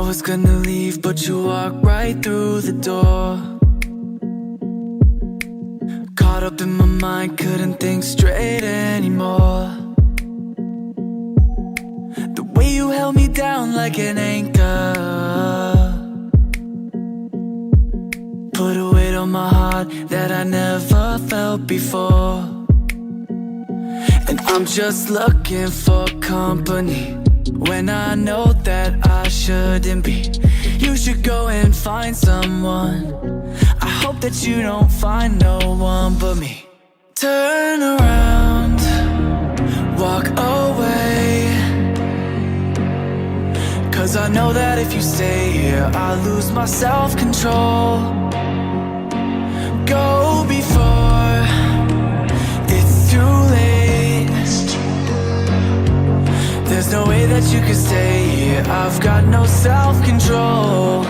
was gonna leave, but you walked right through the door. Caught up in my mind, couldn't think straight anymore. The way you held me down like an anchor, put a weight on my heart that I never felt before. And I'm just looking for company when I know that I shouldn't be. You should go and find someone. I hope that you don't find no one but me. Turn around, walk away, 'cause I know that if you stay here I lose my self-control. Go before it's too late. There's no way that you could stay here, I've got no self-control.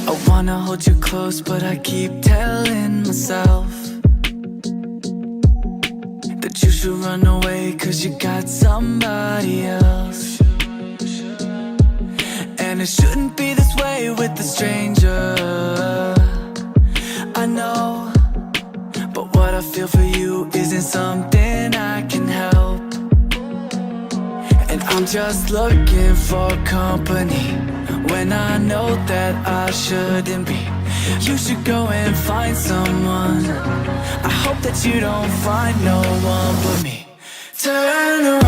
I wanna hold you close, but I keep telling myself that you should run away, 'cause you got somebody else. And it shouldn't be this way with a stranger, I know, but what I feel for you isn't something I can help. And I'm just looking for company when I know that I shouldn't be. You should go and find someone. I hope that you don't find no one but me. Turn around.